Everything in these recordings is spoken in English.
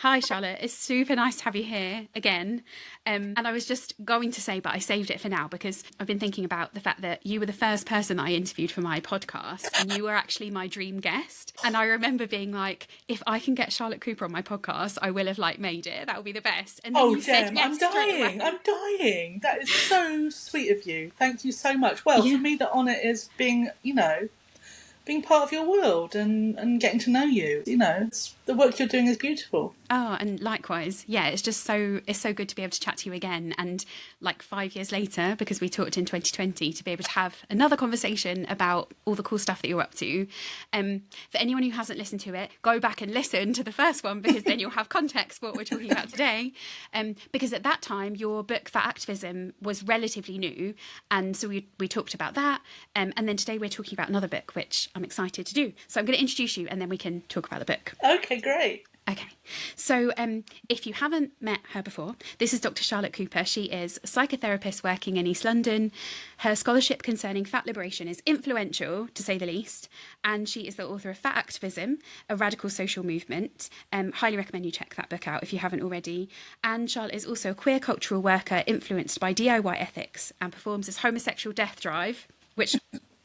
Hi, Charlotte. It's super nice to have you here again. And I was just going to say, but I saved it for now because I've been thinking about the fact that you were the first person I interviewed for my podcast and you were actually my dream guest. And I remember being like, if I can get Charlotte Cooper on my podcast, I will have made it. That will be the best. And then Oh, you said Jem, yes I'm straight away. dying. I'm dying. That is so sweet of you. Thank you so much. Well, Yeah. for me, the honour is being part of your world and getting to know you. The work you're doing is beautiful. Oh, and likewise. Yeah, it's so good to be able to chat to you again. And 5 years later, because we talked in 2020, to be able to have another conversation about all the cool stuff that you're up to. For anyone who hasn't listened to it, go back and listen to the first one because then you'll have context for what we're talking about today. Because at that time, your book, Fat Activism, was relatively new. And so we talked about that. And then today we're talking about another book, which I'm excited to do. So I'm going to introduce you and then we can talk about the book. Okay, great. Okay, so if you haven't met her before, this is Dr. Charlotte Cooper. She is a psychotherapist working in East London. Her scholarship concerning fat liberation is influential, to say the least, and she is the author of Fat Activism, a radical social movement. Highly recommend you check that book out if you haven't already. And Charlotte is also a queer cultural worker influenced by DIY ethics and performs as Homosexual Death Drive, which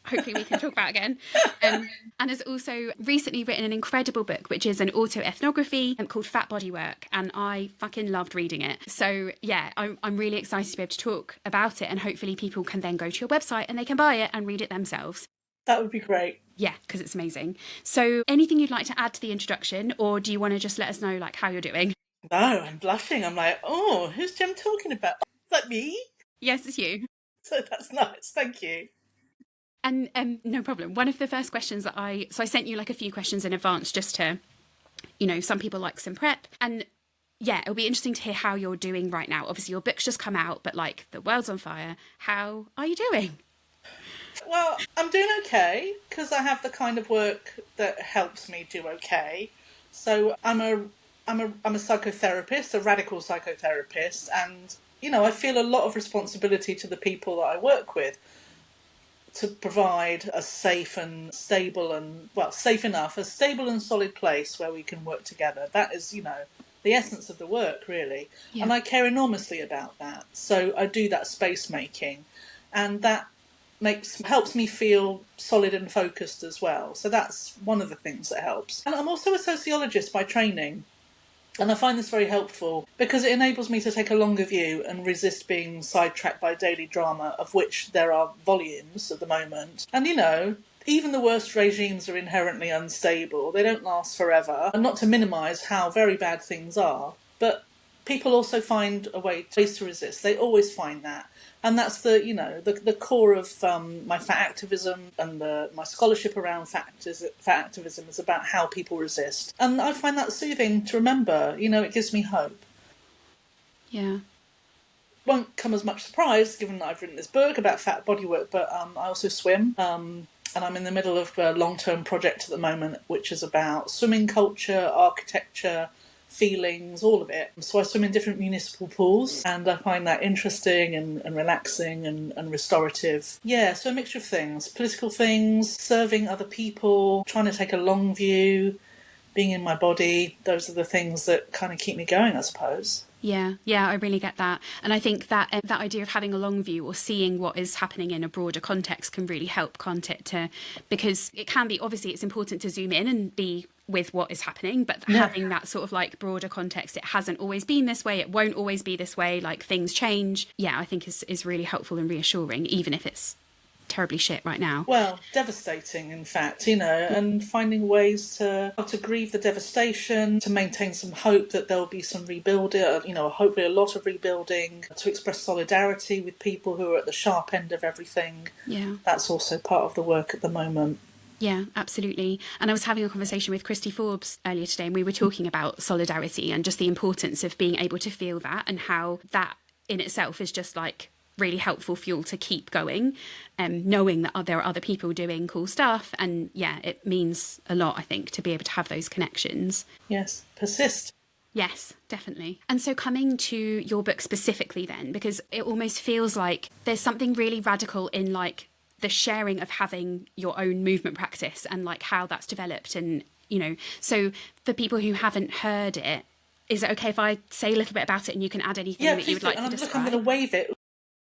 hopefully we can talk about again, and has also recently written an incredible book, which is an autoethnography called Fat Body Work, and I fucking loved reading it. So yeah, I'm really excited to be able to talk about it, and hopefully people can then go to your website and they can buy it and read it themselves. That would be great. Yeah, because it's amazing. So anything you'd like to add to the introduction, or do you want to just let us know how you're doing? No, I'm blushing. I'm like, oh, who's Jem talking about? Oh, is that me? Yes, it's you. So that's nice. Thank you. And no problem. One of the first questions that I sent you a few questions in advance just to, some people like some prep. And yeah, it'll be interesting to hear how you're doing right now. Obviously, your book's just come out, but the world's on fire. How are you doing? Well, I'm doing okay because I have the kind of work that helps me do okay. So I'm a psychotherapist, a radical psychotherapist, and I feel a lot of responsibility to the people that I work with to provide a safe and stable and, safe enough, a stable and solid place where we can work together. That is, the essence of the work, really. Yeah. And I care enormously about that. So I do that space making, and that helps me feel solid and focused as well. So that's one of the things that helps. And I'm also a sociologist by training. And I find this very helpful because it enables me to take a longer view and resist being sidetracked by daily drama, of which there are volumes at the moment. And, even the worst regimes are inherently unstable. They don't last forever. And not to minimise how very bad things are, but people also find ways to resist. They always find that. And that's the core of my fat activism and my scholarship around fat activism is about how people resist. And I find that soothing to remember. It gives me hope. Yeah. Won't come as much surprise given that I've written this book about fat body work, but I also swim. And I'm in the middle of a long-term project at the moment, which is about swimming culture, architecture, feelings, all of it. So I swim in different municipal pools and I find that interesting and relaxing and restorative. Yeah, so a mixture of things. Political things, serving other people, trying to take a long view, being in my body. Those are the things that kind of keep me going, I suppose. Yeah, I really get that. And I think that that idea of having a long view or seeing what is happening in a broader context can really help, can't it? Because it can be, obviously it's important to zoom in and be with what is happening, but having that sort of broader context, it hasn't always been this way, it won't always be this way, things change. Yeah, I think is really helpful and reassuring, even if it's terribly shit right now. Well, devastating, in fact, and finding ways to grieve the devastation, to maintain some hope that there'll be some rebuilding, hopefully a lot of rebuilding, to express solidarity with people who are at the sharp end of everything. Yeah. That's also part of the work at the moment. Yeah, absolutely. And I was having a conversation with Christy Forbes earlier today, and we were talking about solidarity and just the importance of being able to feel that, and how that in itself is just really helpful fuel to keep going, knowing that there are other people doing cool stuff. And yeah, it means a lot, I think, to be able to have those connections. Yes, persist. Yes, definitely. And so coming to your book specifically then, because it almost feels like there's something really radical in the sharing of having your own movement practice and how that's developed. And, so for people who haven't heard it, is it okay if I say a little bit about it and you can add anything that you would like to describe? I'm going to wave it.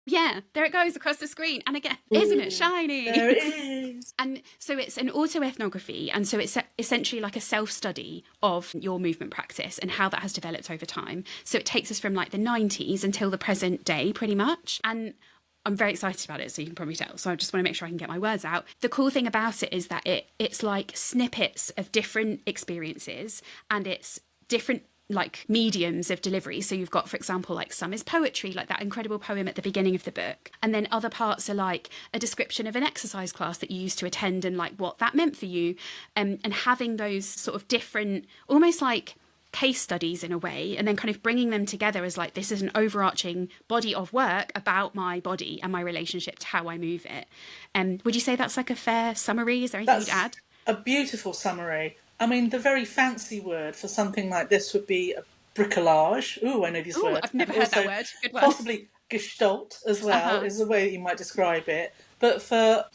Yeah, there it goes across the screen. And again, isn't it shiny? There it is. And so it's an autoethnography. And so it's essentially like a self-study of your movement practice and how that has developed over time. So it takes us from like the 90s until the present day, pretty much. And I'm very excited about it, so you can probably tell. So I just want to make sure I can get my words out. The cool thing about it is that it's like snippets of different experiences, and it's different like mediums of delivery. So you've got, for example, like some is poetry, like that incredible poem at the beginning of the book. And then other parts are like a description of an exercise class that you used to attend and like what that meant for you. And having those sort of different, almost like case studies in a way, and then kind of bringing them together as like, this is an overarching body of work about my body and my relationship to how I move it. Would you say that's like a fair summary? Is there anything you'd add? A beautiful summary. I mean, the very fancy word for something like this would be a bricolage. Ooh, I know this word. I've never heard that word. Good word. Possibly gestalt as well is the way that you might describe it. But for,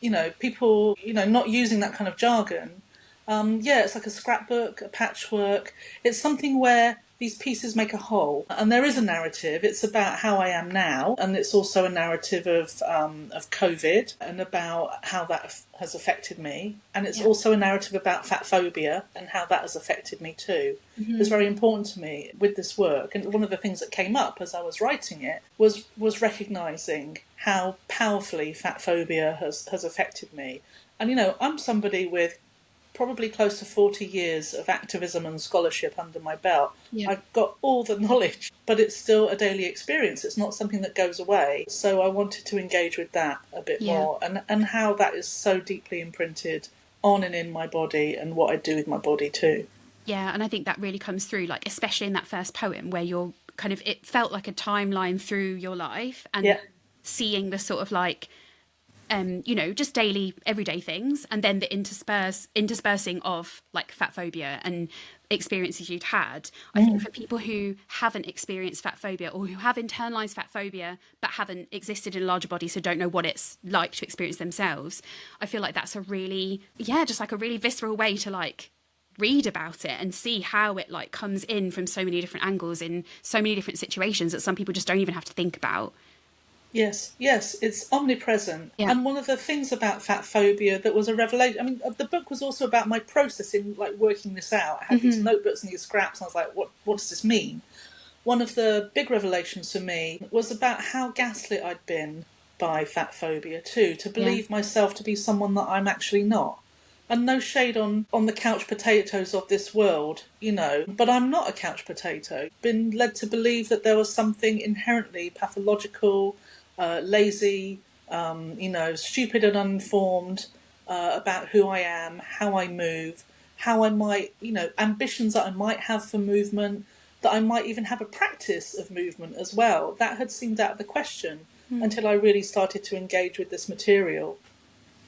people, not using that kind of jargon, it's like a scrapbook, a patchwork. It's something where these pieces make a whole, and there is a narrative. It's about how I am now, and it's also a narrative of COVID and about how that has affected me, and it's also a narrative about fat phobia and how that has affected me too. Mm-hmm. It's very important to me with this work, and one of the things that came up as I was writing it was recognising how powerfully fat phobia has affected me. And I'm somebody with probably close to 40 years of activism and scholarship under my belt. Yeah. I've got all the knowledge, but it's still a daily experience. It's not something that goes away. So I wanted to engage with that a bit more, and how that is so deeply imprinted on and in my body and what I do with my body too. Yeah, and I think that really comes through, like especially in that first poem where you're kind of, it felt like a timeline through your life, and seeing the sort of like just daily, everyday things, and then the interspersing of like fat phobia and experiences you'd had. I think for people who haven't experienced fat phobia, or who have internalized fat phobia but haven't existed in a larger body, so don't know what it's like to experience themselves, I feel like that's a really, just like a really visceral way to like read about it and see how it like comes in from so many different angles in so many different situations that some people just don't even have to think about. Yes, it's omnipresent. Yeah. And one of the things about fat phobia that was a revelation, I mean, the book was also about my process in like working this out. I had these notebooks and these scraps, and I was like, what does this mean? One of the big revelations for me was about how gaslit I'd been by fat phobia too, to believe myself to be someone that I'm actually not. And no shade on the couch potatoes of this world, but I'm not a couch potato. Been led to believe that there was something inherently pathological, lazy, stupid and uninformed about who I am, how I move, how I might, ambitions that I might have for movement, that I might even have a practice of movement as well. That had seemed out of the question until I really started to engage with this material.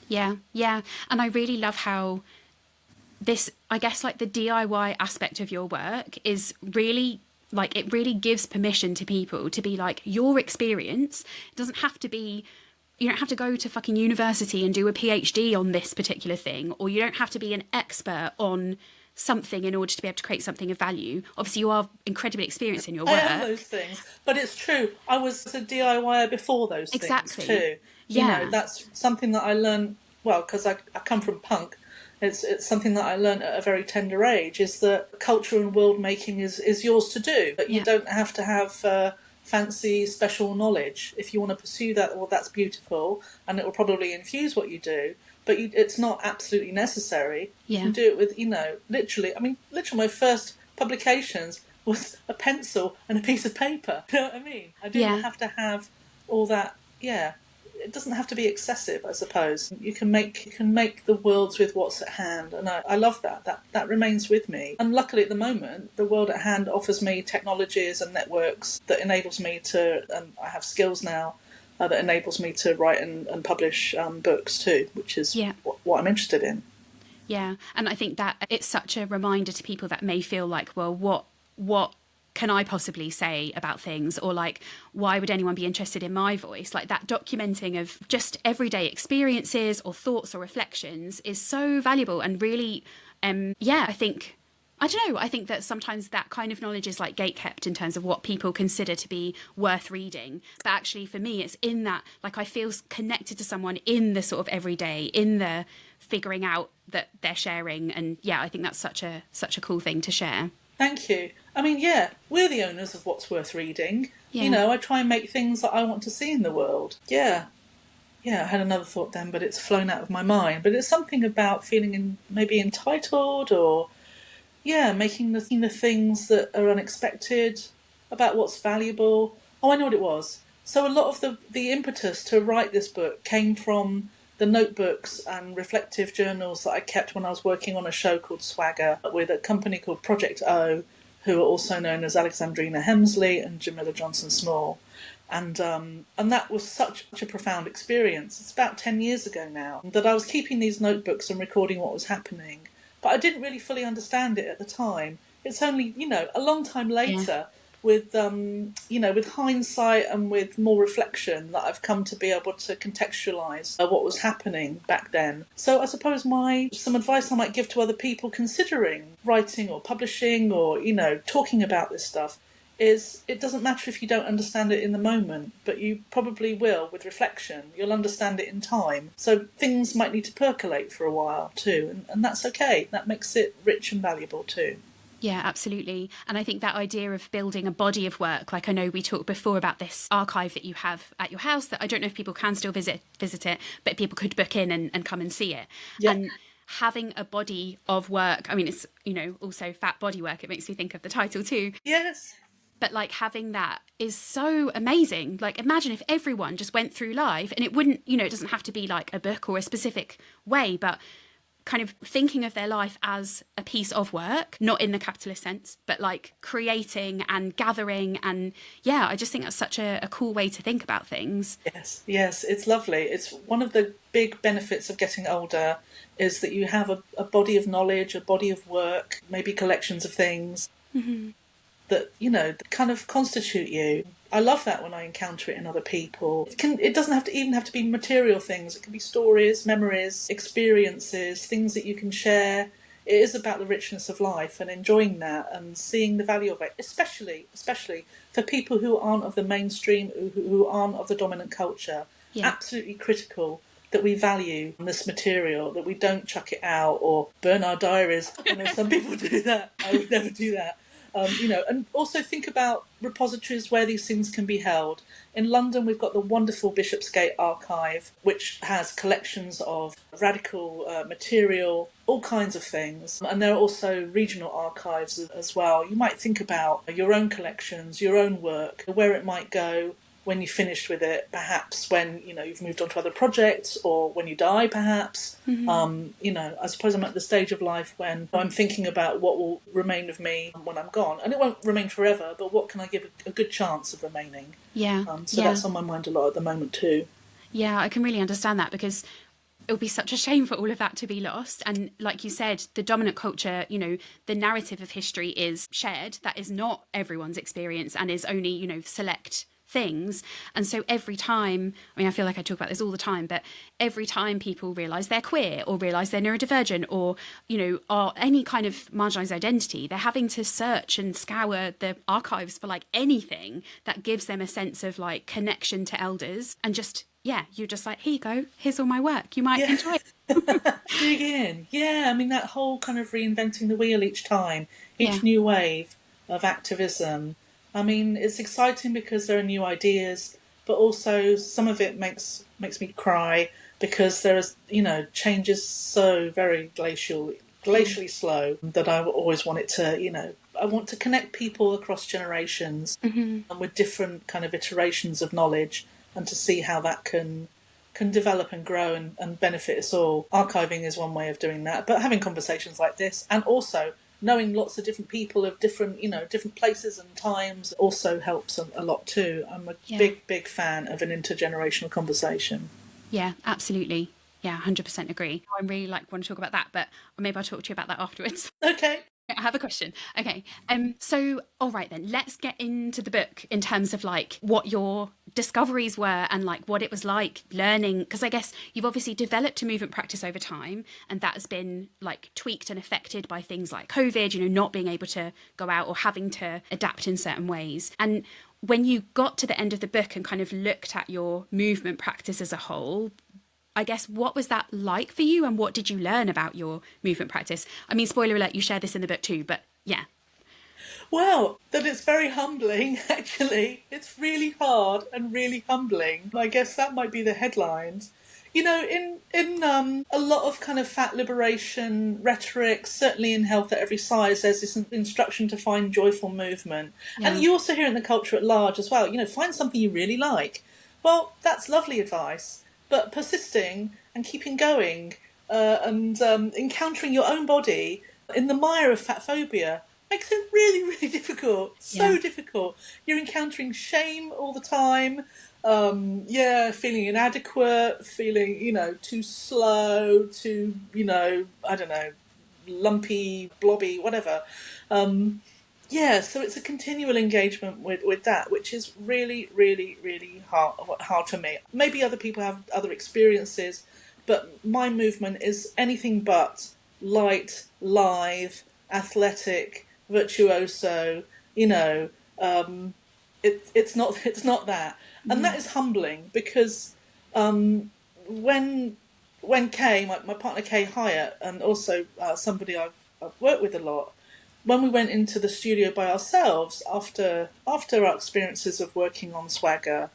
Yeah. And I really love how this, I guess, like the DIY aspect of your work is really, like, it really gives permission to people to be like, your experience doesn't have to be, you don't have to go to fucking university and do a PhD on this particular thing, or you don't have to be an expert on something in order to be able to create something of value. Obviously, you are incredibly experienced in your work. I am those things, but it's true. I was a DIYer before those things too. Yeah. That's something that I learned, well, because I come from punk. It's something that I learned at a very tender age, is that culture and world making is yours to do. But you don't have to have fancy special knowledge. If you want to pursue that, well, that's beautiful, and it will probably infuse what you do. But it's not absolutely necessary. You can do it with, literally my first publications was a pencil and a piece of paper. You know what I mean? I didn't have to have all that. It doesn't have to be excessive, I suppose. You can make the worlds with what's at hand, and I love that. That remains with me. And luckily at the moment, the world at hand offers me technologies and networks that enables me to, and I have skills now, that enables me to write and publish books too, which is what I'm interested in. Yeah, and I think that it's such a reminder to people that may feel like, well, what can I possibly say about things, or like, why would anyone be interested in my voice? Like, that documenting of just everyday experiences or thoughts or reflections is so valuable, and really, I think I don't know. I think that sometimes that kind of knowledge is like gatekept in terms of what people consider to be worth reading. But actually, for me, it's in that, like, I feel connected to someone in the sort of everyday, in the figuring out that they're sharing. And yeah, I think that's such a cool thing to share. Thank you. I mean, yeah, we're the owners of what's worth reading. You Yeah. know, I try and make things that I want to see in the world. Yeah. Yeah, I had another thought then, but it's flown out of my mind. But it's something about feeling maybe entitled, or yeah, making the things that are unexpected, about what's valuable. Oh, I know what it was. So a lot of the impetus to write this book came from the notebooks and reflective journals that I kept when I was working on a show called Swagger with a company called Project O, who are also known as Alexandrina Hemsley and Jamila Johnson Small. And that was such a profound experience. It's about 10 years ago now that I was keeping these notebooks and recording what was happening, but I didn't really fully understand it at the time. It's only, a long time Yeah. later, with with hindsight and with more reflection, that I've come to be able to contextualise what was happening back then. So I suppose some advice I might give to other people considering writing or publishing or talking about this stuff is, it doesn't matter if you don't understand it in the moment, but you probably will with reflection. You'll understand it in time. So things might need to percolate for a while too, and that's okay. That makes it rich and valuable too. Yeah, absolutely. And I think that idea of building a body of work, like I know we talked before about this archive that you have at your house, that I don't know if people can still visit it, but people could book in and come and see it. Yeah. And having a body of work, I mean, it's, also fat body work. It makes me think of the title too. Yes. But like having that is so amazing. Like imagine if everyone just went through life, and it wouldn't, it doesn't have to be like a book or a specific way, but kind of thinking of their life as a piece of work, not in the capitalist sense, but like creating and gathering. And yeah, I just think that's such a cool way to think about things. Yes, it's lovely. It's one of the big benefits of getting older, is that you have a body of knowledge, a body of work, maybe collections of things that that kind of constitute you. I love that when I encounter it in other people. It doesn't even have to be material things. It can be stories, memories, experiences, things that you can share. It is about the richness of life and enjoying that and seeing the value of it, especially for people who aren't of the mainstream, who aren't of the dominant culture. Yeah. Absolutely critical that we value this material, that we don't chuck it out or burn our diaries. I know some people do that. I would never do that. And also think about repositories where these things can be held. In London, we've got the wonderful Bishopsgate Archive, which has collections of radical material, all kinds of things. And there are also regional archives as well. You might think about your own collections, your own work, where it might go when you're finished with it, perhaps when you've moved on to other projects, or when you die, perhaps. I suppose I'm at the stage of life when I'm thinking about what will remain of me when I'm gone, and it won't remain forever, but what can I give a good chance of remaining? Yeah. That's on my mind a lot at the moment too. Yeah, I can really understand that, because it would be such a shame for all of that to be lost. And like you said, the dominant culture, the narrative of history is shared. That is not everyone's experience and is only, select things. And so every time, I mean, I feel like I talk about this all the time, but every time people realise they're queer or realise they're neurodivergent or, are any kind of marginalised identity, they're having to search and scour the archives for like anything that gives them a sense of like connection to elders. And just, yeah, you're just like, here you go, here's all my work, you might enjoy it. Dig in. Yeah, I mean, that whole kind of reinventing the wheel each time, each Yeah. new wave of activism. I mean, it's exciting because there are new ideas, but also some of it makes me cry, because there is, change is so very glacially slow, that I always want it to, I want to connect people across generations and with different kind of iterations of knowledge, and to see how that can develop and grow and benefit us all. Archiving is one way of doing that, but having conversations like this, and also knowing lots of different people of different, different places and times, also helps a lot too. I'm a big fan of an intergenerational conversation. Yeah, absolutely. Yeah, 100% agree. I really want to talk about that, but maybe I'll talk to you about that afterwards. Okay. I have a question. Okay. So, all right then, let's get into the book in terms of like what your discoveries were and like what it was like learning. Because I guess you've obviously developed a movement practice over time, and that has been like tweaked and affected by things like COVID, you know, not being able to go out or having to adapt in certain ways. And when you got to the end of the book and kind of looked at your movement practice as a whole, I guess, what was that like for you and what did you learn about your movement practice? I mean, spoiler alert, you share this in the book too, but yeah. Well, that it's very humbling, actually. It's really hard and really humbling. I guess that might be the headlines. You know, in a lot of kind of fat liberation rhetoric, certainly in health at every size, there's this instruction to find joyful movement. And Yeah. you also hear in the culture at large as well, you know, find something you really like. Well, that's lovely advice, but persisting and keeping going and encountering your own body in the mire of fat phobia makes it really, really difficult. Yeah. So difficult. You're encountering shame all the time. Feeling inadequate, feeling, you know, too slow, too, you know, I don't know, lumpy, blobby, whatever. So it's a continual engagement with that, which is really, really, really hard for me. Maybe other people have other experiences, but my movement is anything but light, live, athletic, virtuoso. You know, it's not that, and that is humbling because when Kay, my partner Kay Hyatt, and also somebody I've worked with a lot, when we went into the studio by ourselves after our experiences of working on Swagger,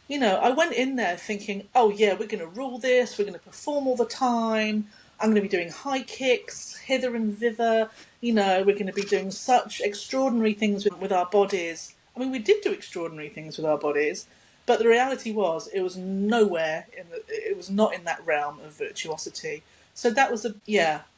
you know, I went in there thinking, oh yeah, we're going to rule this, we're going to perform all the time, I'm going to be doing high kicks hither and thither, you know, we're going to be doing such extraordinary things with our bodies. I mean, we did do extraordinary things with our bodies, but the reality was it was nowhere it was not in that realm of virtuosity. So that was a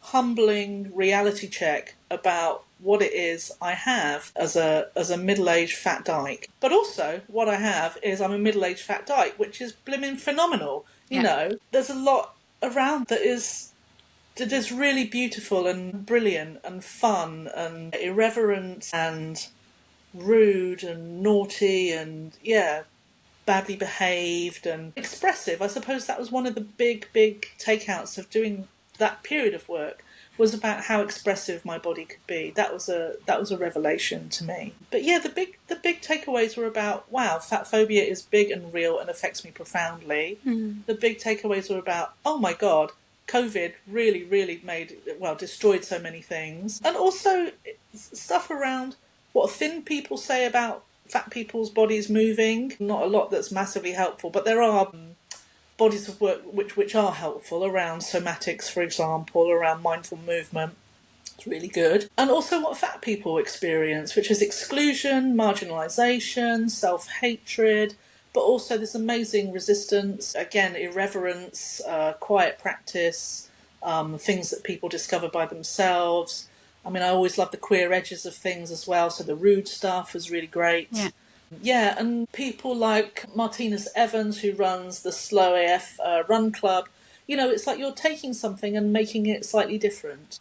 humbling reality check about what it is I have as a middle-aged fat dyke. But also what I have is I'm a middle-aged fat dyke, which is blimmin' phenomenal. You Yeah. know, there's a lot around that is really beautiful and brilliant and fun and irreverent and rude and naughty and badly behaved and expressive. I suppose that was one of the big takeouts of doing that period of work, was about how expressive my body could be. That was a revelation to me. But yeah, the big takeaways were about, wow, fat phobia is big and real and affects me profoundly. The big takeaways were about, oh my god, COVID really destroyed so many things. And also stuff around what thin people say about fat people's bodies moving. Not a lot that's massively helpful, but there are bodies of work which are helpful around somatics, for example, around mindful movement. It's really good. And also what fat people experience, which is exclusion, marginalisation, self-hatred, but also this amazing resistance, again, irreverence, quiet practice, things that people discover by themselves. I mean, I always love the queer edges of things as well, so the rude stuff was really great. Yeah, and people like Martinus Evans, who runs the Slow AF Run Club, you know, it's like you're taking something and making it slightly different.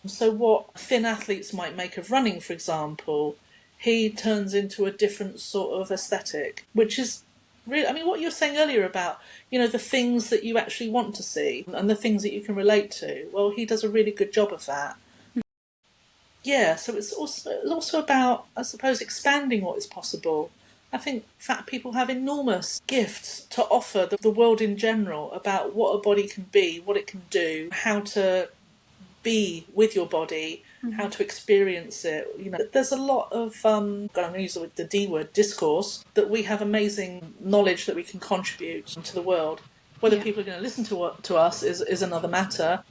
So what thin athletes might make of running, for example, he turns into a different sort of aesthetic, which is really, I mean, what you were saying earlier about, you know, the things that you actually want to see and the things that you can relate to. Well, he does a really good job of that. Yeah, so it's also about, I suppose, expanding what is possible. I think fat people have enormous gifts to offer the world in general about what a body can be, what it can do, how to be with your body, how to experience it. You know, there's a lot of I'm going to use the D word, discourse, that we have amazing knowledge that we can contribute to the world. Whether people are going to listen to us is another matter.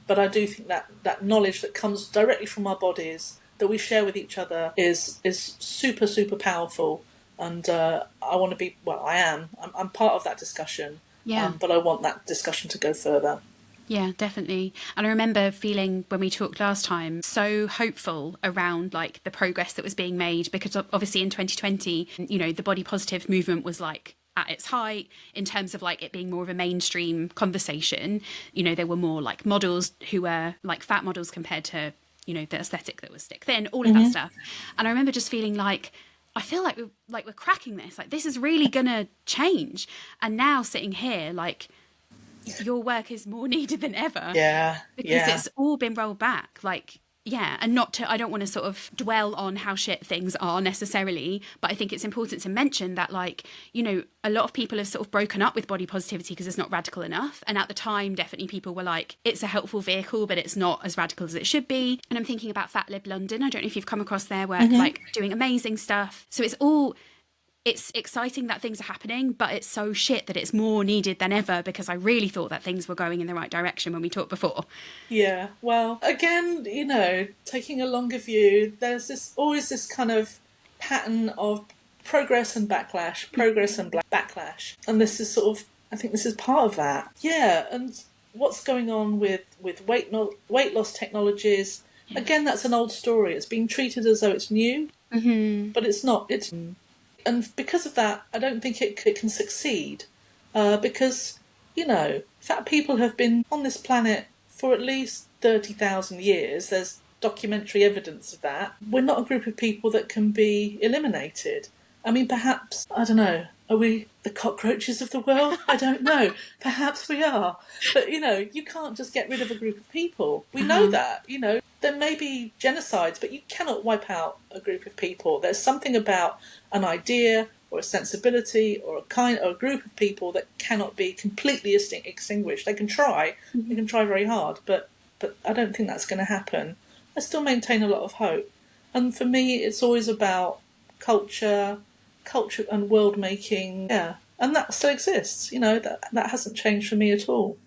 But I do think that knowledge that comes directly from our bodies that we share with each other is super, super powerful. And I want to be, well, I'm part of that discussion. But I want that discussion to go further. Yeah, definitely. And I remember feeling when we talked last time so hopeful around like the progress that was being made, because obviously in 2020, you know, the body positive movement was like at its height in terms of like it being more of a mainstream conversation. You know, there were more like models who were like fat models compared to you know, the aesthetic that was stick thin, all of that stuff. And I remember just feeling like, I feel like we're cracking this. Like, this is really going to change. And now sitting here, like, your work is more needed than ever. Yeah. Because it's all been rolled back. Like, yeah. And I don't want to sort of dwell on how shit things are necessarily, but I think it's important to mention that, like, you know, a lot of people have sort of broken up with body positivity because it's not radical enough. And at the time, definitely people were like, it's a helpful vehicle, but it's not as radical as it should be. And I'm thinking about Fat Lib London. I don't know if you've come across their work, like doing amazing stuff. So it's exciting that things are happening, but it's so shit that it's more needed than ever, because I really thought that things were going in the right direction when we talked before. Yeah, well, again, you know, taking a longer view, there's always this kind of pattern of progress and backlash, backlash. And this is sort of, I think this is part of that. Yeah, and what's going on with weight loss technologies, again, that's an old story. It's being treated as though it's new, but it's not. And because of that, I don't think it can succeed, because, you know, fat people have been on this planet for at least 30,000 years. There's documentary evidence of that. We're not a group of people that can be eliminated. I mean, perhaps, I don't know, are we the cockroaches of the world? I don't know. Perhaps we are. But, you know, you can't just get rid of a group of people. We know that, you know. There may be genocides, but you cannot wipe out a group of people. There's something about an idea or a sensibility or a group of people that cannot be completely extinguished. They can try very hard, but I don't think that's going to happen. I still maintain a lot of hope. And for me, it's always about culture and world making. Yeah, and that still exists. You know, that hasn't changed for me at all.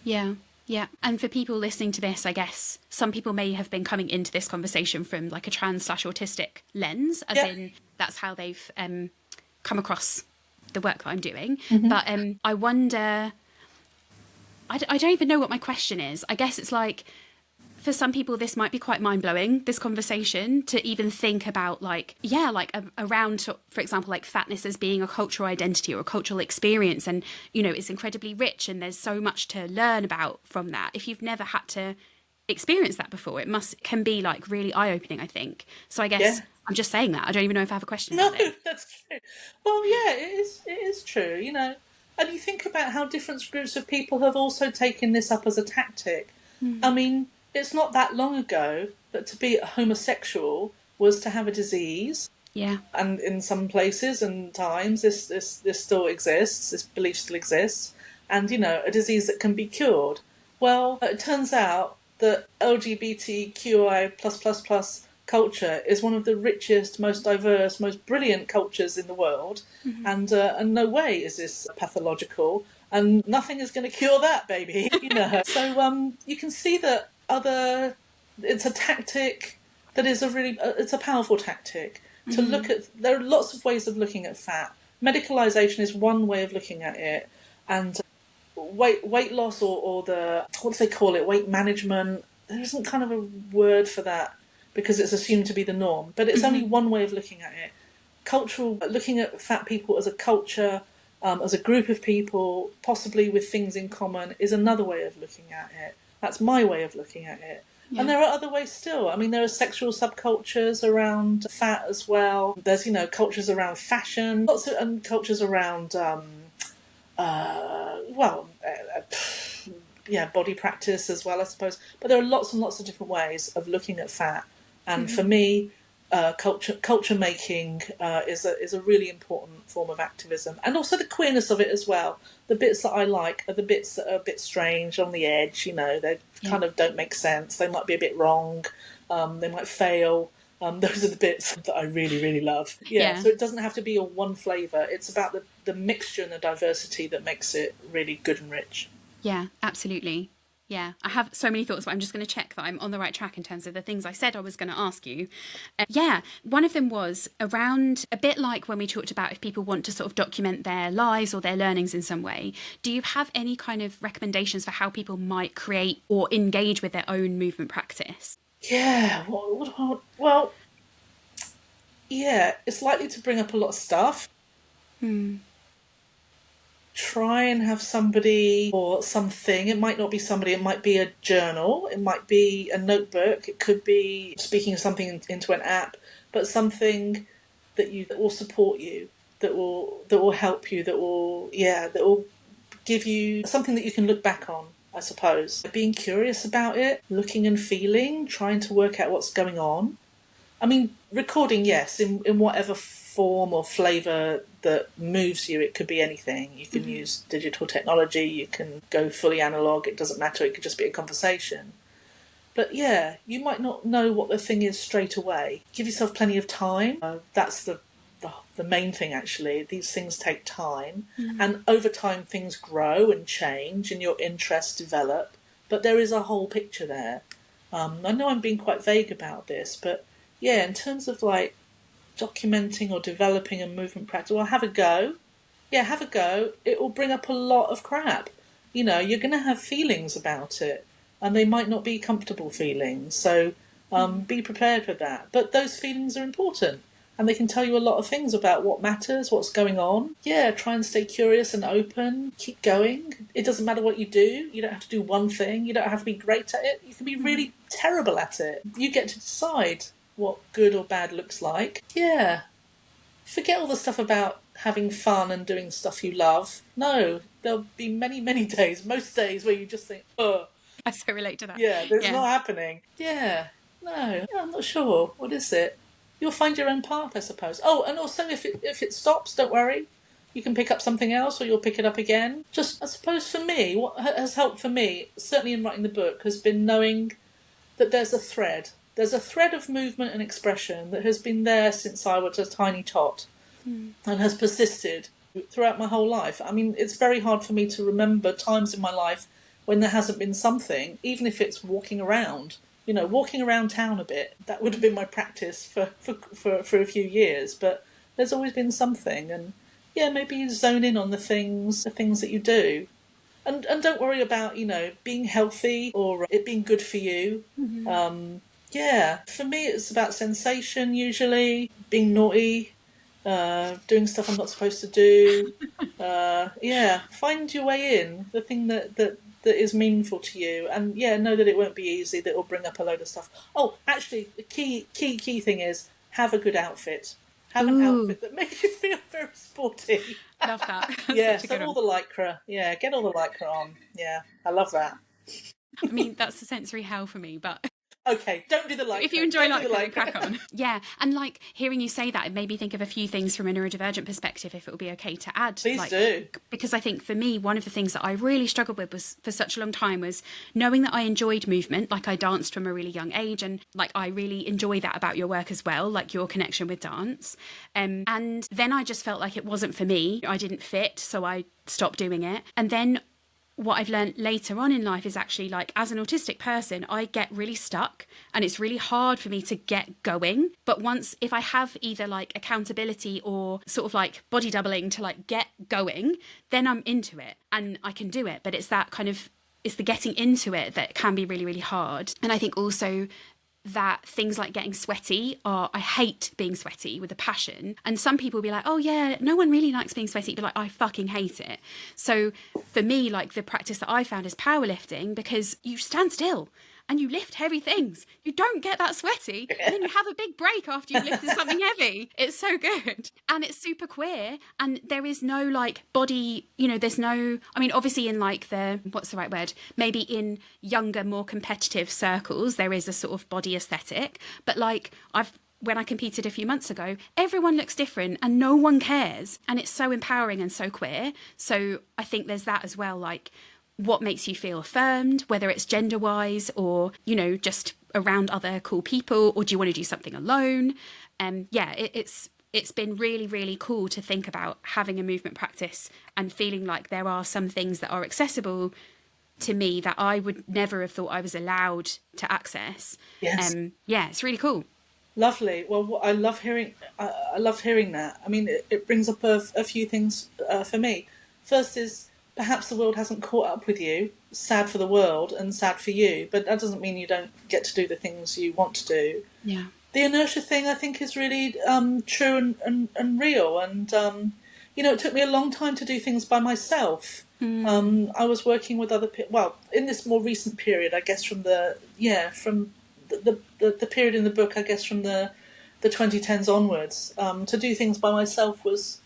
Yeah. Yeah. And for people listening to this, I guess some people may have been coming into this conversation from like a trans/autistic lens, as in that's how they've come across the work that I'm doing. But I wonder, I don't even know what my question is. I guess it's like, for some people, this might be quite mind-blowing, this conversation, to even think about, like, around, for example, like fatness as being a cultural identity or a cultural experience. And, you know, it's incredibly rich and there's so much to learn about from that. If you've never had to experience that before, can be, like, really eye-opening, I think. So I guess I'm just saying that. I don't even know if I have a question about it. No, that's true. Well, yeah, it is true, you know. And you think about how different groups of people have also taken this up as a tactic. I mean, it's not that long ago that to be a homosexual was to have a disease. Yeah. And in some places and times, this still exists, this belief still exists, and, you know, a disease that can be cured. Well, it turns out that LGBTQI+++ culture is one of the richest, most diverse, most brilliant cultures in the world, and no way is this pathological, and nothing is going to cure that, baby. You know. So you can see that it's a tactic that is it's a powerful tactic to look at. There are lots of ways of looking at fat. Medicalisation is one way of looking at it, and weight loss or the, what do they call it, weight management. There isn't kind of a word for that because it's assumed to be the norm, but it's only one way of looking at it. Looking at fat people as a culture, as a group of people, possibly with things in common, is another way of looking at it. That's my way of looking at it. Yeah. And there are other ways still. I mean, there are sexual subcultures around fat as well. There's, you know, cultures around fashion, and cultures around, body practice as well, I suppose. But there are lots and lots of different ways of looking at fat. And for me, culture making is a really important form of activism, and also the queerness of it as well. The bits that I like are the bits that are a bit strange, on the edge. You know, they kind of don't make sense. They might be a bit wrong. They might fail. Those are the bits that I really, really love. So it doesn't have to be all one flavour. It's about the mixture and the diversity that makes it really good and rich. Yeah, absolutely. Yeah, I have so many thoughts, but I'm just going to check that I'm on the right track in terms of the things I said I was going to ask you. One of them was around, a bit like when we talked about if people want to sort of document their lives or their learnings in some way. Do you have any kind of recommendations for how people might create or engage with their own movement practice? Yeah, it's likely to bring up a lot of stuff. try and have somebody or something. It might not be somebody, it might be a journal, it might be a notebook, it could be speaking something into an app, but something that will support you, that will help you, that will give you something that you can look back on, I suppose. Being curious about it, looking and feeling, trying to work out what's going on. I mean, recording, yes, in whatever form or flavour that moves you. It could be anything. You can use digital technology, you can go fully analogue, it doesn't matter, it could just be a conversation. But yeah, you might not know what the thing is straight away. Give yourself plenty of time. That's the main thing, actually. These things take time. And over time things grow and change and your interests develop. But there is a whole picture there. I know I'm being quite vague about this, but yeah, in terms of like documenting or developing a movement practice, well, have a go. Yeah, have a go. It will bring up a lot of crap. You know, you're going to have feelings about it, and they might not be comfortable feelings. So be prepared for that. But those feelings are important, and they can tell you a lot of things about what matters, what's going on. Yeah, try and stay curious and open. Keep going. It doesn't matter what you do. You don't have to do one thing. You don't have to be great at it. You can be really terrible at it. You get to decide what good or bad looks like. Yeah. Forget all the stuff about having fun and doing stuff you love. No, there'll be many, many days, most days, where you just think, oh. I so relate to that. Yeah, it's not happening. Yeah, no, I'm not sure. What is it? You'll find your own path, I suppose. Oh, and also if it stops, don't worry. You can pick up something else or you'll pick it up again. Just, I suppose for me, what has helped for me, certainly in writing the book, has been knowing that there's a thread. There's a thread of movement and expression that has been there since I was a tiny tot and has persisted throughout my whole life. I mean, it's very hard for me to remember times in my life when there hasn't been something, even if it's walking around. You know, walking around town a bit, that would have been my practice for a few years, but there's always been something. And yeah, maybe you zone in on the things that you do. And don't worry about, you know, being healthy or it being good for you. Yeah, for me it's about sensation usually, being naughty, doing stuff I'm not supposed to do. Yeah, find your way in, the thing that is meaningful to you. And yeah, know that it won't be easy, that it'll bring up a load of stuff. Oh, actually, the key thing is have a good outfit. Have an outfit that makes you feel very sporty. Love that. Yeah, so all the lycra. Yeah, get all the lycra on. Yeah, I love that. I mean, that's the sensory hell for me, but okay, don't do the lycra. If you enjoy lycra, crack on. Yeah, and like hearing you say that, it made me think of a few things from a neurodivergent perspective, if it would be okay to add. Please do. Because I think for me, one of the things that I really struggled with was for such a long time was knowing that I enjoyed movement, like I danced from a really young age, and like I really enjoy that about your work as well, like your connection with dance. And then I just felt like it wasn't for me. I didn't fit, so I stopped doing it. And then what I've learned later on in life is actually like as an autistic person, I get really stuck and it's really hard for me to get going. But once, if I have either like accountability or sort of like body doubling to like get going, then I'm into it and I can do it. But it's that kind of, it's the getting into it that can be really, really hard. And I think also that things like getting sweaty I hate being sweaty with a passion, and some people will be like, oh yeah, no one really likes being sweaty, but like I fucking hate it. So for me, like the practice that I found is powerlifting, because you stand still and you lift heavy things. You don't get that sweaty, and then you have a big break after you've lifted something heavy. It's so good. And it's super queer. And there is no like body, you know, there's no, I mean, obviously in like the, what's the right word? Maybe in younger, more competitive circles, there is a sort of body aesthetic. But like when I competed a few months ago, everyone looks different and no one cares. And it's so empowering and so queer. So I think there's that as well, like, what makes you feel affirmed, whether it's gender-wise or, you know, just around other cool people, or do you want to do something alone? Yeah, it's been really, really cool to think about having a movement practice and feeling like there are some things that are accessible to me that I would never have thought I was allowed to access. Yes. Yeah, it's really cool. Lovely. Well, I love hearing that. I mean, it brings up a few things for me. First is, perhaps the world hasn't caught up with you. Sad for the world and sad for you, but that doesn't mean you don't get to do the things you want to do. Yeah. The inertia thing, I think, is really true and real. And it took me a long time to do things by myself. I was working with other people. Well, in this more recent period, I guess from the period in the book, I guess from the 2010s onwards, to do things by myself was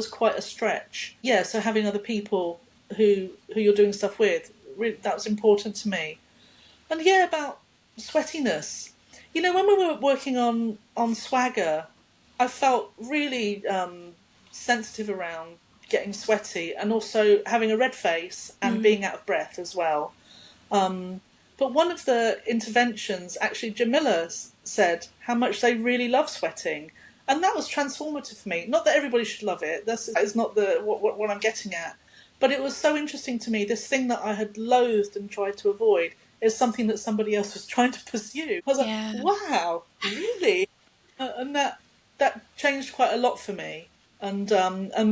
quite a stretch. Yeah, so having other people who you're doing stuff with, really, that was important to me. And yeah, about sweatiness. When we were working on Swagger, I felt really sensitive around getting sweaty and also having a red face and being out of breath as well. But one of the interventions, actually, Jamila said how much they really love sweating. And that was transformative for me. Not that everybody should love it. That is not what I'm getting at. But it was so interesting to me. This thing that I had loathed and tried to avoid is something that somebody else was trying to pursue. I was like, wow, really? And that changed quite a lot for me, and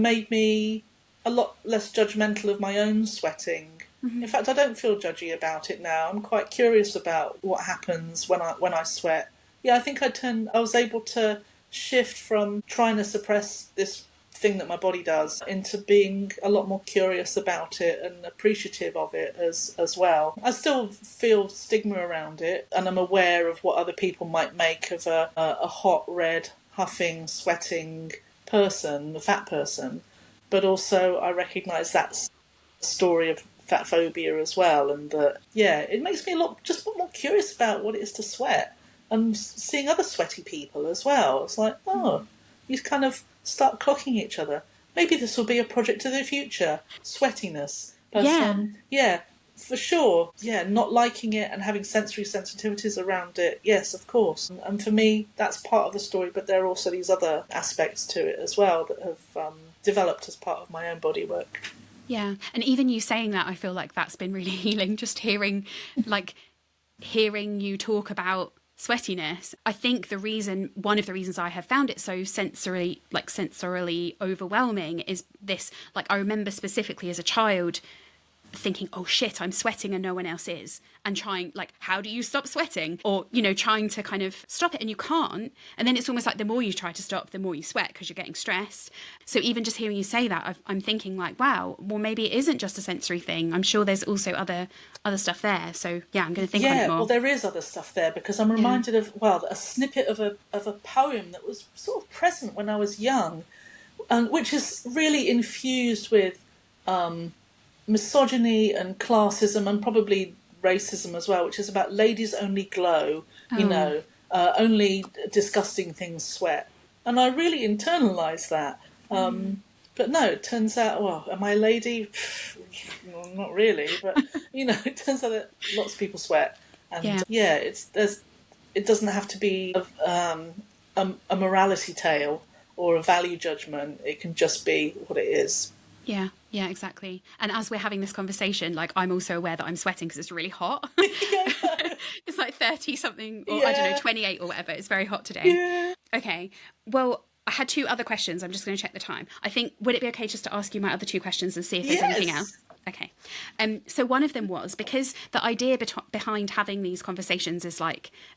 made me a lot less judgmental of my own sweating. In fact, I don't feel judgy about it now. I'm quite curious about what happens when I sweat. Yeah, I think I was able to shift from trying to suppress this thing that my body does into being a lot more curious about it and appreciative of it as well. I still feel stigma around it, and I'm aware of what other people might make of a hot, red, huffing, sweating person, a fat person. But also I recognise that's a story of fatphobia as well, and that, yeah, it makes me just more curious about what it is to sweat and seeing other sweaty people as well. It's like, oh, you kind of start clocking each other. Maybe this will be a project of the future, sweatiness. But, yeah, for sure. Yeah, not liking it and having sensory sensitivities around it. Yes, of course. And for me, that's part of the story, but there are also these other aspects to it as well that have developed as part of my own body work. Yeah, and even you saying that, I feel like that's been really healing, just hearing you talk about sweatiness. I think one of the reasons I have found it so sensorily overwhelming is this, I remember specifically as a child thinking, oh shit, I'm sweating and no one else is, and trying, how do you stop sweating? Or, trying to kind of stop it, and you can't. And then it's almost like the more you try to stop, the more you sweat because you're getting stressed. So even just hearing you say that, I'm thinking wow, well, maybe it isn't just a sensory thing. I'm sure there's also other stuff there. So yeah, I'm going to think on it more. Yeah, well, there is other stuff there, because I'm reminded of a snippet of a poem that was sort of present when I was young, which is really infused with misogyny and classism and probably racism as well, which is about ladies only glow, only disgusting things sweat. And I really internalised that. But no, it turns out, well, am I a lady? Well, not really, but, it turns out that lots of people sweat. And it doesn't have to be a morality tale or a value judgment. It can just be what it is. Yeah, exactly. And as we're having this conversation, I'm also aware that I'm sweating because it's really hot. It's 30 something, or I don't know, 28 or whatever. It's very hot today. Yeah. Okay. Well, I had 2 other questions. I'm just going to check the time. I think, would it be okay just to ask you my other 2 questions and see if there's anything else? Okay. So one of them was, because the idea behind having these conversations is,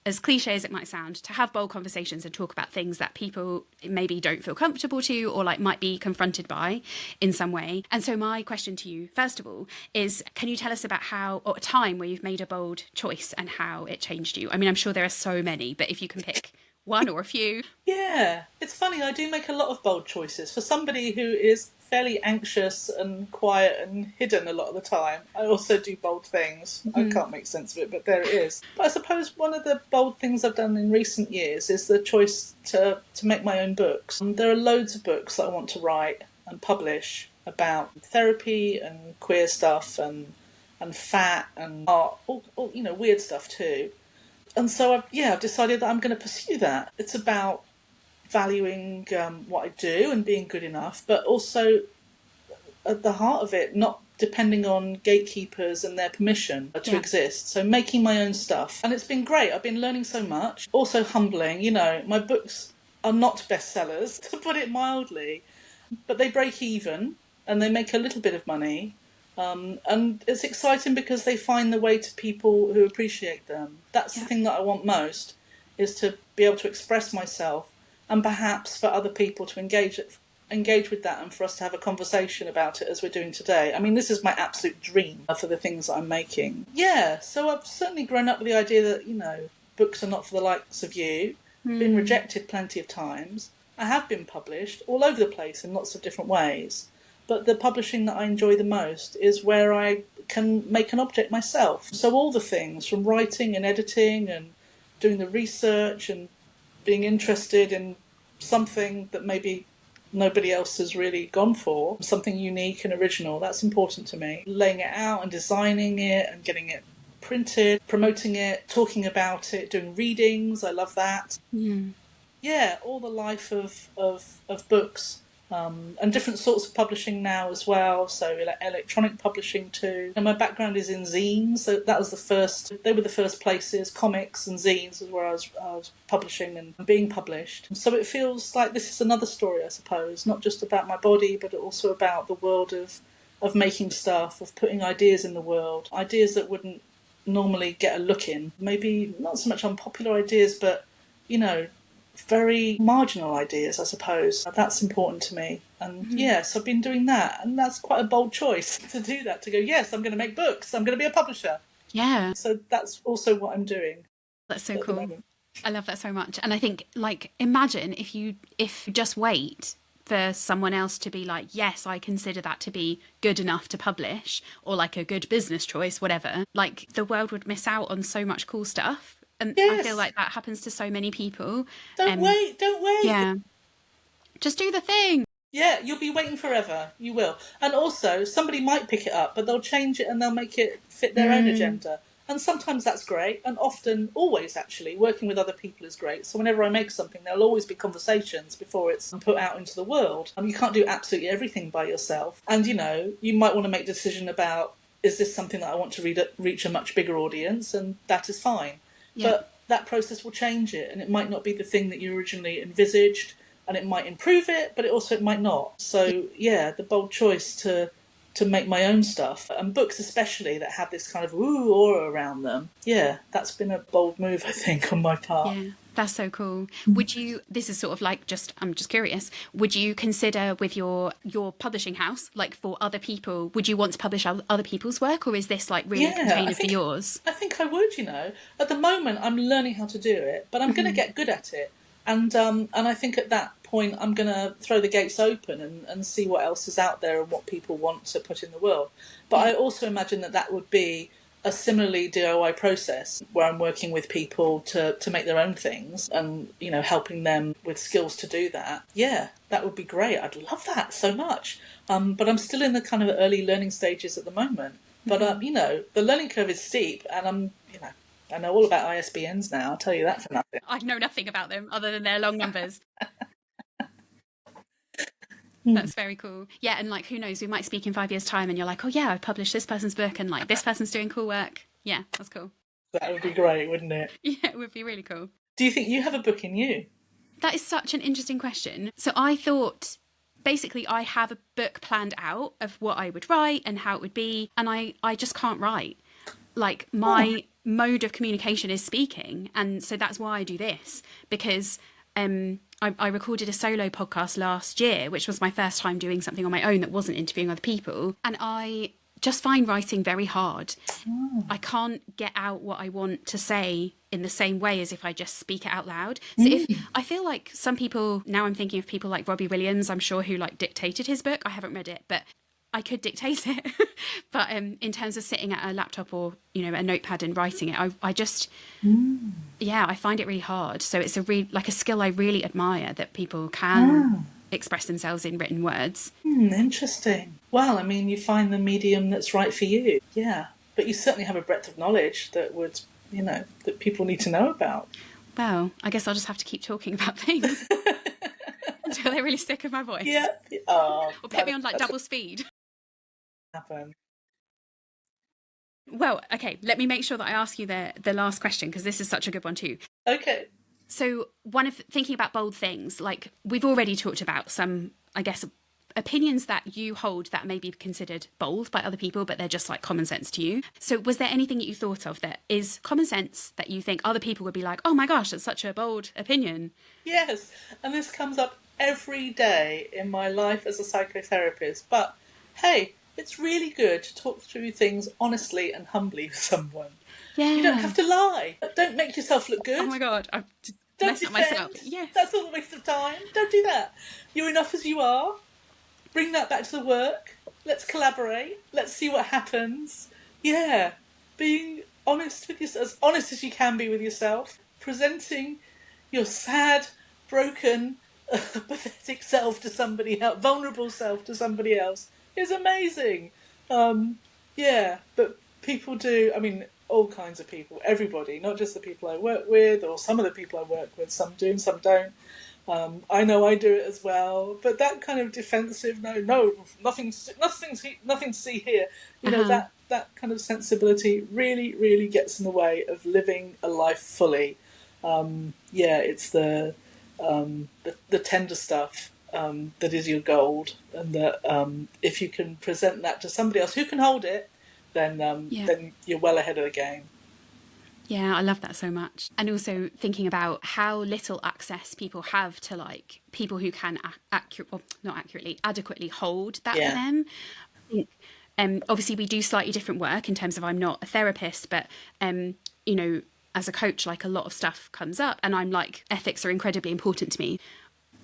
as cliche as it might sound, to have bold conversations and talk about things that people maybe don't feel comfortable to, or might be confronted by in some way. And so my question to you, first of all, is, can you tell us about a time where you've made a bold choice and how it changed you? I mean, I'm sure there are so many, but if you can pick one or a few. Yeah, it's funny, I do make a lot of bold choices. For somebody who is fairly anxious and quiet and hidden a lot of the time, I also do bold things. I can't make sense of it, but there it is. But I suppose one of the bold things I've done in recent years is the choice to make my own books. There are loads of books that I want to write and publish about therapy and queer stuff and fat and art, all weird stuff too. And so I've decided that I'm going to pursue that. It's about valuing what I do and being good enough, but also at the heart of it, not depending on gatekeepers and their permission to exist. So making my own stuff. And it's been great. I've been learning so much. Also humbling. My books are not bestsellers, to put it mildly, but they break even and they make a little bit of money. And it's exciting because they find the way to people who appreciate them. That's the thing that I want most, is to be able to express myself, and perhaps for other people to engage engage with that and for us to have a conversation about it as we're doing today. I mean, this is my absolute dream for the things that I'm making. Yeah, so I've certainly grown up with the idea that, you know, books are not for the likes of you. Been rejected plenty of times. I have been published all over the place in lots of different ways. But the publishing that I enjoy the most is where I can make an object myself. So all the things from writing and editing and doing the research and being interested in something that maybe nobody else has really gone for, something unique and original, that's important to me. Laying it out and designing it and getting it printed, promoting it, talking about it, doing readings, I love that. Yeah, all the life of books. And different sorts of publishing now as well, so electronic publishing too. And my background is in zines, so that was they were the first places, comics and zines is where I was publishing and being published. So it feels like this is another story, I suppose, not just about my body, but also about the world of making stuff, of putting ideas in the world, ideas that wouldn't normally get a look in. Maybe not so much unpopular ideas, but, you know, very marginal ideas, I suppose. That's important to me. And yes, I've been doing that. And that's quite a bold choice to do that, to go, yes, I'm going to make books. I'm going to be a publisher. Yeah. So that's also what I'm doing. That's so cool. I love that so much. And I think, like, imagine if you just wait for someone else to be like, yes, I consider that to be good enough to publish, or like a good business choice, whatever. Like, the world would miss out on so much cool stuff. And yes. I feel like that happens to so many people. Don't wait. Yeah. Just do the thing. Yeah, you'll be waiting forever. You will. And also, somebody might pick it up, but they'll change it and they'll make it fit their own agenda. And sometimes that's great. And often, always actually, working with other people is great. So whenever I make something, there'll always be conversations before it's put out into the world. You can't do absolutely everything by yourself. And, you know, you might want to make a decision about, is this something that I want to reach a much bigger audience? And that is fine. Yeah. But that process will change it, and it might not be the thing that you originally envisaged, and it might improve it, but it might not. So yeah, the bold choice to make my own stuff, and books especially that have this kind of ooh aura around them. Yeah, that's been a bold move, I think, on my part. Yeah. That's so cool. Would you, this is sort of like I'm just curious, would you consider with your publishing house, like for other people, would you want to publish other people's work, or is this like really contained for yours? I think I would, you know. At the moment, I'm learning how to do it, but I'm going to get good at it. And I think at that point, I'm going to throw the gates open and see what else is out there and what people want to put in the world. But I also imagine that would be a similarly DIY process where I'm working with people to make their own things and, you know, helping them with skills to do that. Yeah, that would be great. I'd love that so much. But I'm still in the kind of early learning stages at the moment. But, you know, the learning curve is steep, and I know all about ISBNs now. I'll tell you that for nothing. I know nothing about them other than their long numbers. That's very cool. Yeah, and like, who knows, we might speak in 5 years' time and you're like, oh yeah, I published this person's book and like this person's doing cool work. Yeah, that's cool. That would be great, wouldn't it? Yeah, it would be really cool. Do you think you have a book in you? That is such an interesting question. So I thought, basically, I have a book planned out of what I would write and how it would be, and I just can't write. Like, my mode of communication is speaking, and so that's why I do this, because I recorded a solo podcast last year, which was my first time doing something on my own that wasn't interviewing other people. And I just find writing very hard. I can't get out what I want to say in the same way as if I just speak it out loud. So I feel like some people, now I'm thinking of people like Robbie Williams, I'm sure, who like dictated his book. I haven't read it, but I could dictate it. But in terms of sitting at a laptop or, you know, a notepad and writing it, I just, I find it really hard. So it's a skill I really admire, that people can express themselves in written words. Interesting. Well, I mean, you find the medium that's right for you. Yeah. But you certainly have a breadth of knowledge that would, you know, that people need to know about. Well, I guess I'll just have to keep talking about things until they're really sick of my voice. Yeah. Oh, or put me on like double speed. Happen. Well, okay, let me make sure that I ask you the last question, because this is such a good one too. Okay. So thinking about bold things, like we've already talked about some, I guess, opinions that you hold that may be considered bold by other people, but they're just like common sense to you. So was there anything that you thought of that is common sense that you think other people would be like, oh my gosh, that's such a bold opinion? Yes, and this comes up every day in my life as a psychotherapist. But hey, it's really good to talk through things honestly and humbly with someone. Yeah. You don't have to lie. Don't make yourself look good. Oh my God. I've Don't messed up defend. myself. Yes. That's all a waste of time. Don't do that. You're enough as you are. Bring that back to the work. Let's collaborate. Let's see what happens. Yeah. Being honest with yourself, as honest as you can be with yourself. Presenting your sad, broken, pathetic self to somebody else, vulnerable self to somebody else is amazing. Yeah, but people do, I mean, all kinds of people, everybody, not just the people I work with or some of the people I work with, some do and some don't. I know I do it as well, but that kind of defensive, no, nothing to see here. You know, that kind of sensibility really, really gets in the way of living a life fully. It's the tender stuff that is your gold, and that if you can present that to somebody else who can hold it, then you're well ahead of the game. Yeah, I love that so much. And also thinking about how little access people have to like people who can adequately hold that for them. I think, obviously we do slightly different work in terms of I'm not a therapist, but you know, as a coach, like a lot of stuff comes up and I'm like, ethics are incredibly important to me.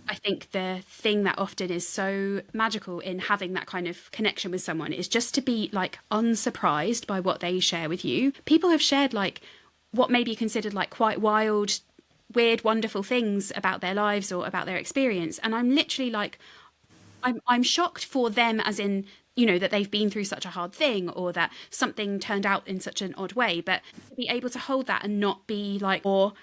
I think the thing that often is so magical in having that kind of connection with someone is just to be like unsurprised by what they share with you. People have shared like what may be considered like quite wild, weird, wonderful things about their lives or about their experience. And I'm literally like, I'm shocked for them, as in, you know, that they've been through such a hard thing or that something turned out in such an odd way. But to be able to hold that and not be like, or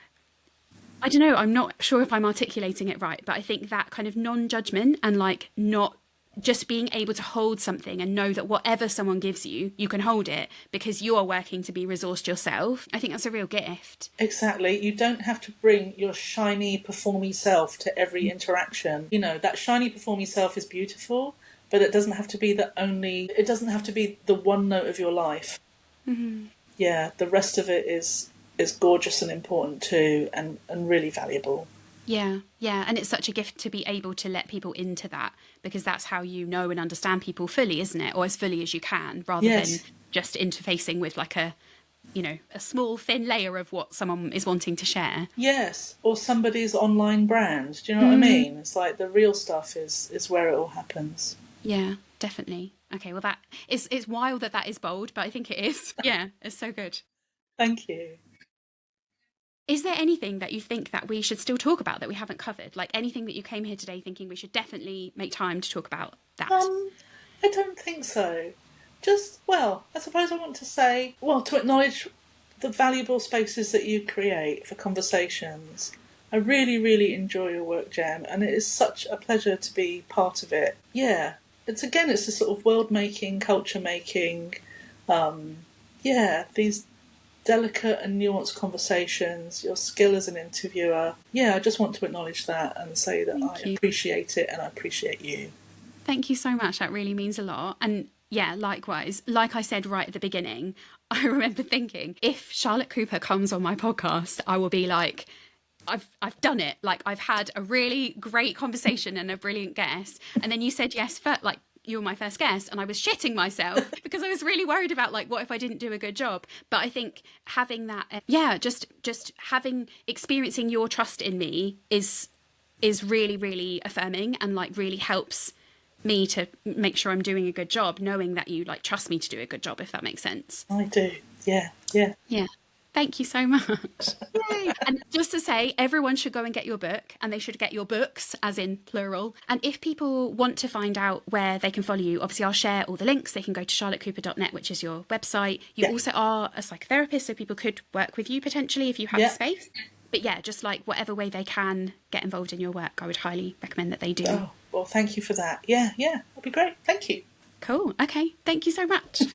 I don't know, I'm not sure if I'm articulating it right, but I think that kind of non-judgment and like not just being able to hold something and know that whatever someone gives you, you can hold it because you are working to be resourced yourself. I think that's a real gift. Exactly. You don't have to bring your shiny, performy self to every interaction. You know, that shiny, performy self is beautiful, but it doesn't have to be it doesn't have to be the one note of your life. Mm-hmm. Yeah, the rest of it is gorgeous and important too, and really valuable. Yeah, and it's such a gift to be able to let people into that, because that's how you know and understand people fully, isn't it? Or as fully as you can, rather than just interfacing with like a small thin layer of what someone is wanting to share. Yes, or somebody's online brand. Do you know what I mean? It's like the real stuff is where it all happens. Yeah, definitely. Okay, well it's wild that is bold, but I think it is. Yeah, it's so good. Thank you. Is there anything that you think that we should still talk about that we haven't covered? Like anything that you came here today thinking we should definitely make time to talk about that? I don't think so. I suppose I want to say, to acknowledge the valuable spaces that you create for conversations. I really, really enjoy your work, Jem, and it is such a pleasure to be part of it. Yeah, it's a sort of world-making, culture-making, these delicate and nuanced conversations, your skill as an interviewer. Yeah, I just want to acknowledge that and say that I appreciate it and I appreciate you. Thank you so much. That really means a lot. And yeah, likewise, like I said right at the beginning, I remember thinking, if Charlotte Cooper comes on my podcast, I will be like, I've done it. Like I've had a really great conversation and a brilliant guest. And then you said yes, like you were my first guest, and I was shitting myself because I was really worried about like what if I didn't do a good job. But I think having that just experiencing your trust in me is really, really affirming, and like really helps me to make sure I'm doing a good job, knowing that you like trust me to do a good job, if that makes sense. I do. Yeah. Thank you so much. Yay. And just to say, everyone should go and get your book, and they should get your books, as in plural. And if people want to find out where they can follow you, obviously I'll share all the links. They can go to charlottecooper.net, which is your website. You also are a psychotherapist, so people could work with you potentially if you have space. But yeah, just like whatever way they can get involved in your work, I would highly recommend that they do. Oh, well, thank you for that. Yeah, that'd be great. Thank you. Cool. Okay. Thank you so much.